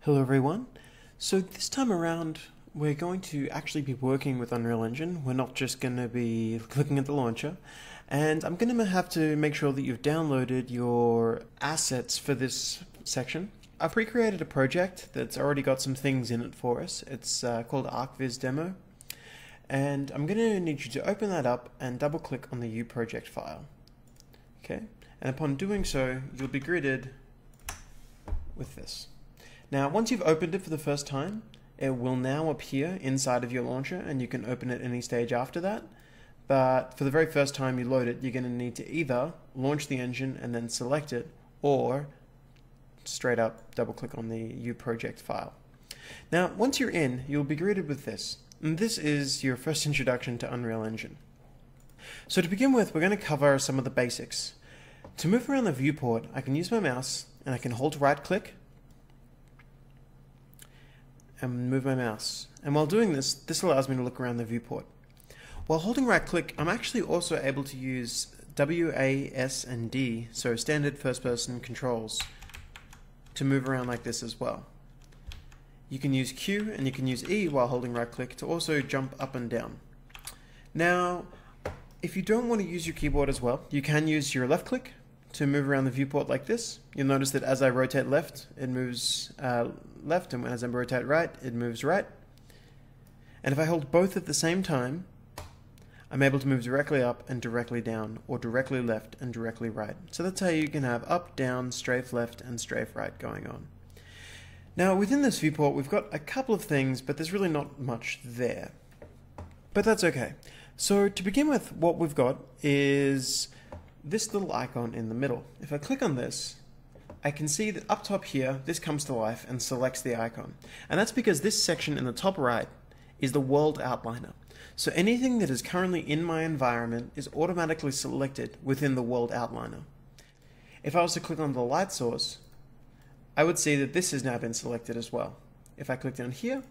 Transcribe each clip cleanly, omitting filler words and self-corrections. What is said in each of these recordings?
Hello everyone. So this time around we're going to actually be working with Unreal Engine. We're not just going to be looking at the launcher, and I'm going to have to make sure that you've downloaded your assets for this section. I've pre-created a project that's already got some things in it for us. It's called ArcViz Demo, and I'm going to need you to open that up and double click on the U project file. Okay, and upon doing so you'll be greeted with this. Now, once you've opened it for the first time, it will now appear inside of your launcher and you can open it any stage after that. But for the very first time you load it, you're going to need to either launch the engine and then select it, or straight up double click on the U project file. Now, once you're in, you'll be greeted with this. And this is your first introduction to Unreal Engine. So to begin with, we're going to cover some of the basics. To move around the viewport, I can use my mouse and I can hold right click and move my mouse. And while doing this, this allows me to look around the viewport. While holding right click, I'm actually also able to use W, A, S, and D, so standard first person controls, to move around like this as well. You can use Q and you can use E while holding right click to also jump up and down. Now, if you don't want to use your keyboard as well, you can use your left click to move around the viewport like this. You'll notice that as I rotate left, it moves left, and as I rotate right, it moves right. And if I hold both at the same time, I'm able to move directly up and directly down, or directly left and directly right. So that's how you can have up, down, strafe left, and strafe right going on. Now, within this viewport, we've got a couple of things, but there's really not much there. But that's okay. So to begin with, what we've got is this little icon in the middle. If I click on this, I can see that up top here, this comes to life and selects the icon. And that's because this section in the top right is the world outliner. So anything that is currently in my environment is automatically selected within the world outliner. If I was to click on the light source, I would see that this has now been selected as well. If I click down here,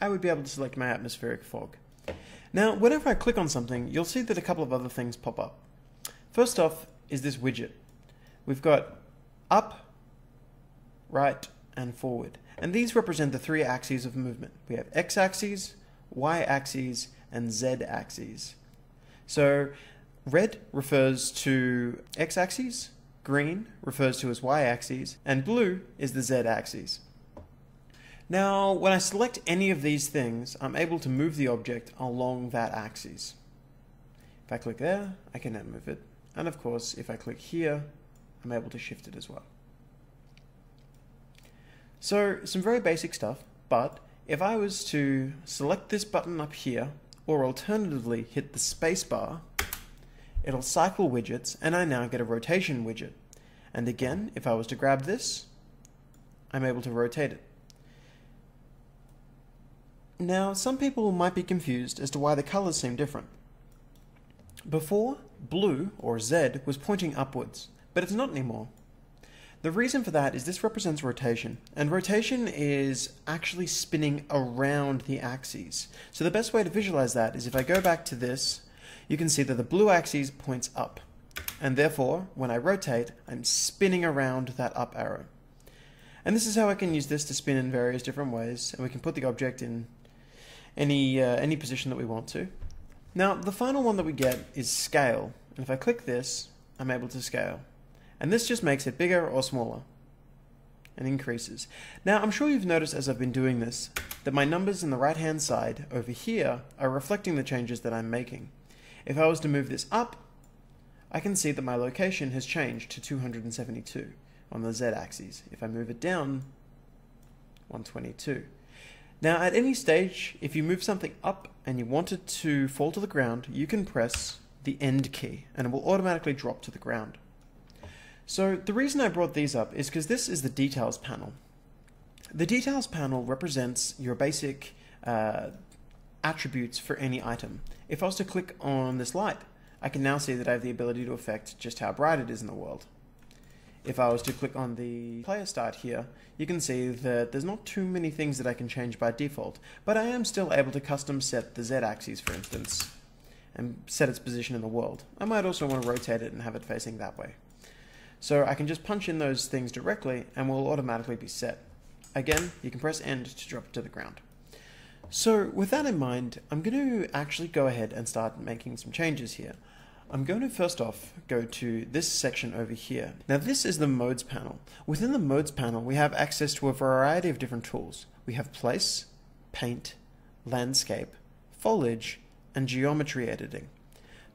I would be able to select my atmospheric fog. Now, whenever I click on something, you'll see that a couple of other things pop up. First off is this widget. We've got up, right, and forward. And these represent the three axes of movement. We have x-axes, y-axes, and z-axes. So red refers to x-axes, green refers to as y-axes, and blue is the z-axes. Now, when I select any of these things, I'm able to move the object along that axis. If I click there, I can now move it. And of course, if I click here, I'm able to shift it as well. So, some very basic stuff, but if I was to select this button up here, or alternatively hit the space bar, it'll cycle widgets, and I now get a rotation widget. And again, if I was to grab this, I'm able to rotate it. Now, some people might be confused as to why the colors seem different. Before, blue, or Z, was pointing upwards, but it's not anymore. The reason for that is this represents rotation, and rotation is actually spinning around the axes. So the best way to visualize that is if I go back to this, you can see that the blue axis points up, and therefore, when I rotate, I'm spinning around that up arrow. And this is how I can use this to spin in various different ways, and we can put the object in any position that we want to. Now, the final one that we get is scale, and if I click this, I'm able to scale. And this just makes it bigger or smaller, and increases. Now, I'm sure you've noticed as I've been doing this, that my numbers in the right-hand side over here are reflecting the changes that I'm making. If I was to move this up, I can see that my location has changed to 272 on the z-axis. If I move it down, 122. Now, at any stage, if you move something up and you want it to fall to the ground, you can press the end key and it will automatically drop to the ground. So the reason I brought these up is because this is the details panel. The details panel represents your basic attributes for any item. If I was to click on this light, I can now see that I have the ability to affect just how bright it is in the world. If I was to click on the player start here, you can see that there's not too many things that I can change by default, but I am still able to custom set the z-axis, for instance, and set its position in the world. I might also want to rotate it and have it facing that way. So I can just punch in those things directly and will automatically be set. Again, you can press End to drop it to the ground. So with that in mind, I'm going to actually go ahead and start making some changes here. I'm going to first off go to this section over here. Now this is the Modes panel. Within the Modes panel, we have access to a variety of different tools. We have Place, Paint, Landscape, Foliage, and Geometry Editing.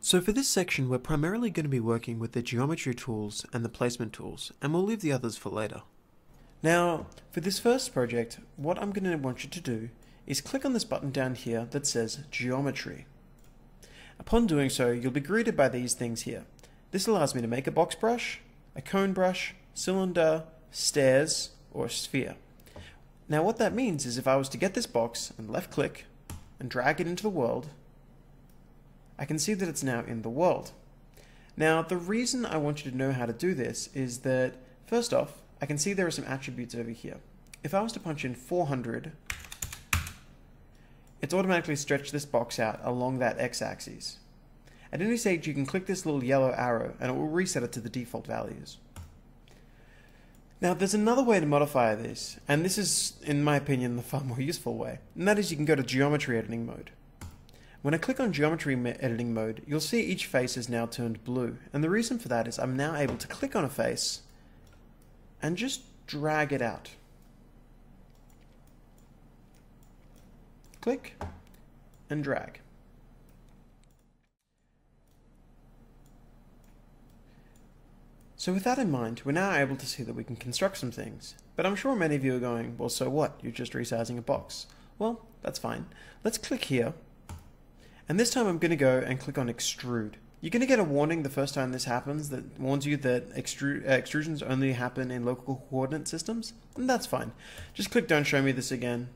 So for this section, we're primarily going to be working with the geometry tools and the placement tools, and we'll leave the others for later. Now, for this first project, what I'm going to want you to do is click on this button down here that says Geometry. Upon doing so, you'll be greeted by these things here. This allows me to make a box brush, a cone brush, cylinder, stairs, or a sphere. Now what that means is if I was to get this box and left click and drag it into the world, I can see that it's now in the world. Now the reason I want you to know how to do this is that first off, I can see there are some attributes over here. If I was to punch in 400, it's automatically stretched this box out along that x-axis. At any stage you can click this little yellow arrow and it will reset it to the default values. Now there's another way to modify this, and this is, in my opinion, the far more useful way, and that is you can go to Geometry Editing mode. When I click on Geometry Editing mode, you'll see each face is now turned blue, and the reason for that is I'm now able to click on a face and just drag it out. Click and drag. So with that in mind, we're now able to see that we can construct some things. But I'm sure many of you are going, well, so what? You're just resizing a box. Well, that's fine. Let's click here. And this time I'm going to go and click on Extrude. You're going to get a warning the first time this happens that warns you that extrusions only happen in local coordinate systems. And that's fine. Just click Don't Show Me this again.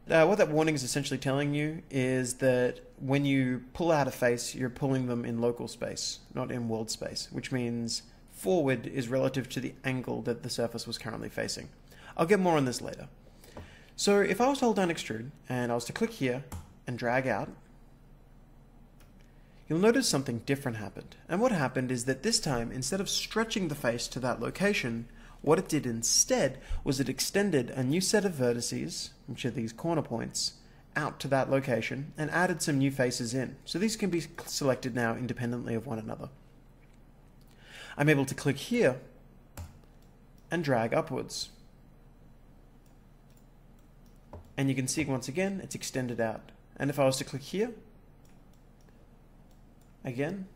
What that warning is essentially telling you is that when you pull out a face, you're pulling them in local space, not in world space, which means forward is relative to the angle that the surface was currently facing. I'll get more on this later. So if I was to hold down Extrude and I was to click here and drag out, you'll notice something different happened. And what happened is that this time, instead of stretching the face to that location, what it did instead was it extended a new set of vertices, which are these corner points, out to that location and added some new faces in. So these can be selected now independently of one another. I'm able to click here and drag upwards. And you can see once again it's extended out. And if I was to click here, again,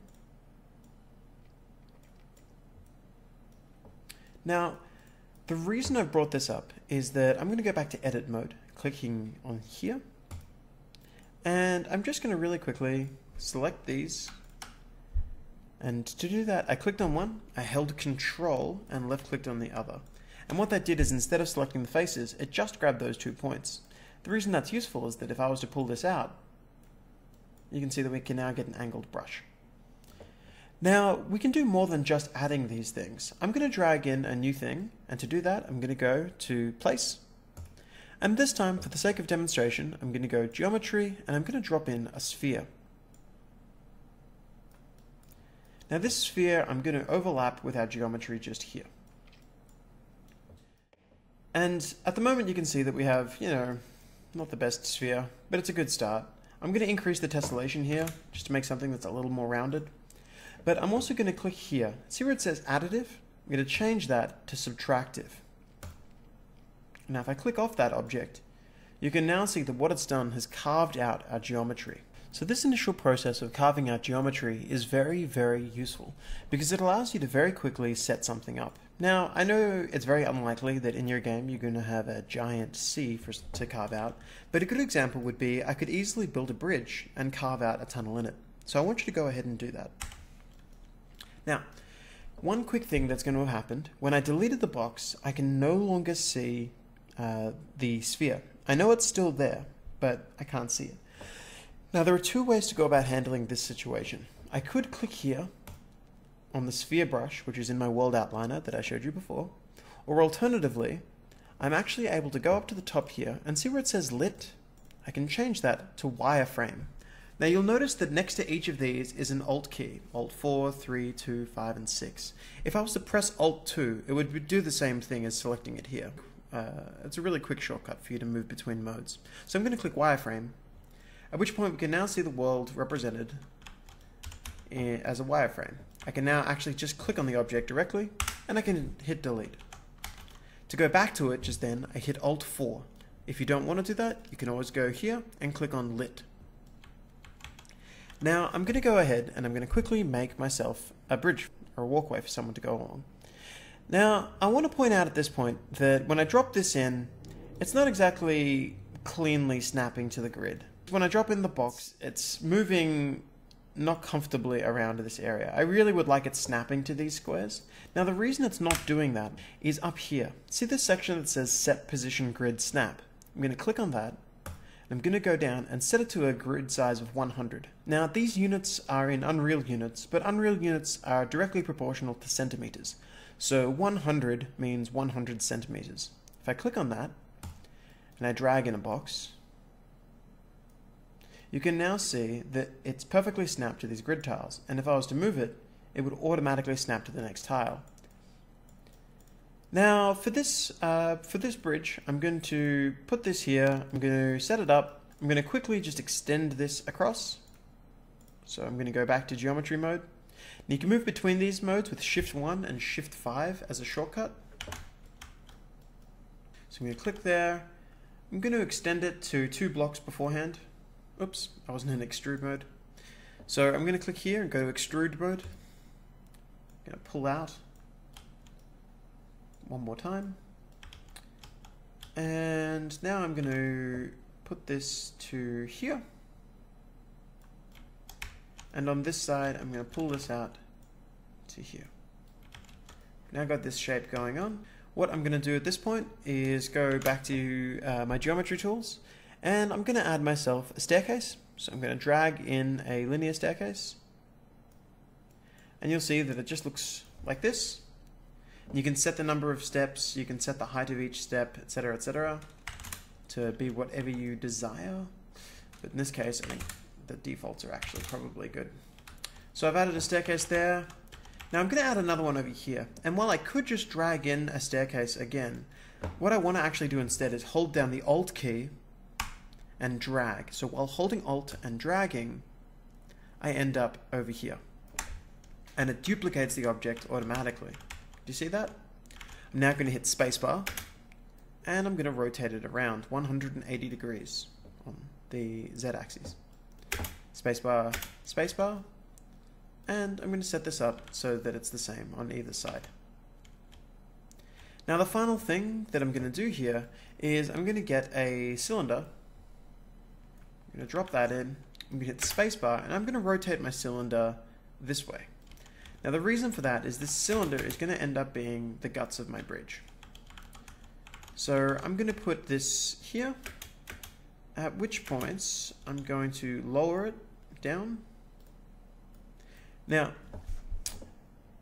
now, the reason I've brought this up is that I'm going to go back to edit mode, clicking on here, and I'm just going to really quickly select these, and to do that I clicked on one, I held Control and left clicked on the other, and what that did is instead of selecting the faces, it just grabbed those 2 points. The reason that's useful is that if I was to pull this out, you can see that we can now get an angled brush. Now, we can do more than just adding these things. I'm going to drag in a new thing, and to do that, I'm going to go to Place. And this time, for the sake of demonstration, I'm going to go Geometry, and I'm going to drop in a sphere. Now this sphere, I'm going to overlap with our geometry just here. And at the moment, you can see that we have, not the best sphere, but it's a good start. I'm going to increase the tessellation here, just to make something that's a little more rounded. But I'm also going to click here. See where it says additive? I'm going to change that to subtractive. Now if I click off that object, you can now see that what it's done has carved out our geometry. So this initial process of carving out geometry is very, very useful because it allows you to very quickly set something up. Now, I know it's very unlikely that in your game you're going to have a giant sea to carve out, but a good example would be I could easily build a bridge and carve out a tunnel in it. So I want you to go ahead and do that. Now, one quick thing that's going to have happened, when I deleted the box, I can no longer see the sphere. I know it's still there, but I can't see it. Now, there are two ways to go about handling this situation. I could click here on the sphere brush, which is in my world outliner that I showed you before, or alternatively, I'm actually able to go up to the top here and see where it says lit. I can change that to wireframe. Now you'll notice that next to each of these is an Alt key, Alt 4, 3, 2, 5, and 6. If I was to press Alt 2, it would do the same thing as selecting it here. it's a really quick shortcut for you to move between modes. So I'm going to click wireframe, at which point we can now see the world represented as a wireframe. I can now actually just click on the object directly, and I can hit delete. To go back to it just then, I hit Alt 4. If you don't want to do that, you can always go here and click on lit. Now I'm going to go ahead and I'm going to quickly make myself a bridge or a walkway for someone to go along. Now I want to point out at this point that when I drop this in, it's not exactly cleanly snapping to the grid. When I drop in the box, it's moving not comfortably around this area. I really would like it snapping to these squares. Now the reason it's not doing that is up here. See this section that says set position grid snap? I'm going to click on that. I'm going to go down and set it to a grid size of 100. Now these units are in Unreal units, but Unreal units are directly proportional to centimeters. So 100 means 100 centimeters. If I click on that and I drag in a box, you can now see that it's perfectly snapped to these grid tiles, and if I was to move it, it would automatically snap to the next tile. Now for this bridge, I'm going to put this here, I'm going to set it up, I'm going to quickly just extend this across. So I'm going to go back to geometry mode. And you can move between these modes with Shift 1 and Shift 5 as a shortcut. So I'm going to click there, I'm going to extend it to 2 blocks beforehand. Oops, I wasn't in extrude mode. So I'm going to click here and go to extrude mode. I'm going to pull out one more time. And now I'm going to put this to here. And on this side, I'm going to pull this out to here. Now I've got this shape going on. What I'm going to do at this point is go back to my geometry tools, and I'm going to add myself a staircase. So I'm going to drag in a linear staircase, and you'll see that it just looks like this. You can set the number of steps, you can set the height of each step, etc., to be whatever you desire. But in this case, I think the defaults are actually probably good. So I've added a staircase there. Now I'm going to add another one over here. And while I could just drag in a staircase again, what I want to actually do instead is hold down the Alt key and drag. So while holding Alt and dragging, I end up over here. And it duplicates the object automatically. Do you see that? I'm now going to hit spacebar, and I'm going to rotate it around 180 degrees on the Z-axis. Spacebar, spacebar, and I'm going to set this up so that it's the same on either side. Now the final thing that I'm going to do here is I'm going to get a cylinder. I'm going to drop that in, I'm going to hit the spacebar, and I'm going to rotate my cylinder this way. Now the reason for that is this cylinder is going to end up being the guts of my bridge. So I'm going to put this here, at which points I'm going to lower it down. Now,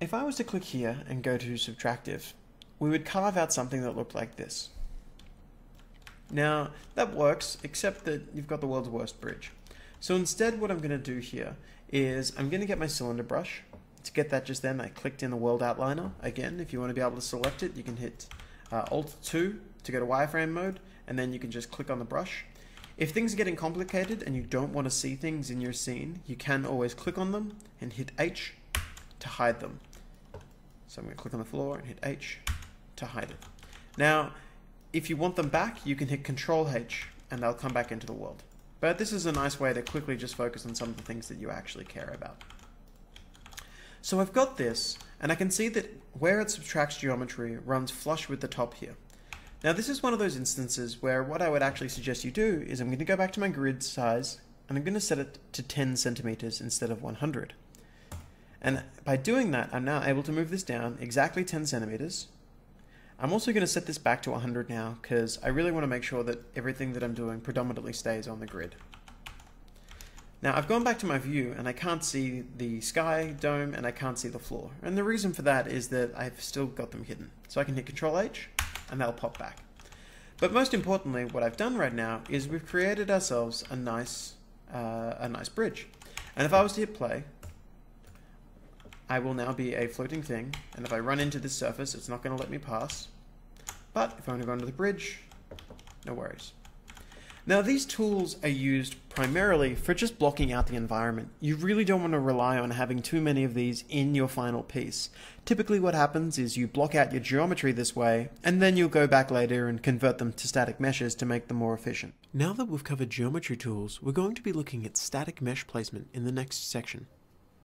if I was to click here and go to subtractive, we would carve out something that looked like this. Now, that works, except that you've got the world's worst bridge. So instead, what I'm going to do here is I'm going to get my cylinder brush. To get that just then, I clicked in the world outliner. Again, if you want to be able to select it, you can hit Alt 2 to go to wireframe mode, and then you can just click on the brush. If things are getting complicated and you don't want to see things in your scene, you can always click on them and hit H to hide them. So I'm going to click on the floor and hit H to hide it. Now, if you want them back, you can hit Control H and they'll come back into the world. But this is a nice way to quickly just focus on some of the things that you actually care about. So I've got this, and I can see that where it subtracts geometry runs flush with the top here. Now this is one of those instances where what I would actually suggest you do is I'm going to go back to my grid size, and I'm going to set it to 10 centimeters instead of 100. And by doing that, I'm now able to move this down exactly 10 centimeters. I'm also going to set this back to 100 now, because I really want to make sure that everything that I'm doing predominantly stays on the grid. Now I've gone back to my view and I can't see the sky dome and I can't see the floor. And the reason for that is that I've still got them hidden. So I can hit Control H and they'll pop back. But most importantly, what I've done right now is we've created ourselves a nice bridge. And if I was to hit play, I will now be a floating thing. And if I run into this surface, it's not going to let me pass. But if I want to go under the bridge, no worries. Now these tools are used primarily for just blocking out the environment. You really don't want to rely on having too many of these in your final piece. Typically what happens is you block out your geometry this way, and then you'll go back later and convert them to static meshes to make them more efficient. Now that we've covered geometry tools, we're going to be looking at static mesh placement in the next section.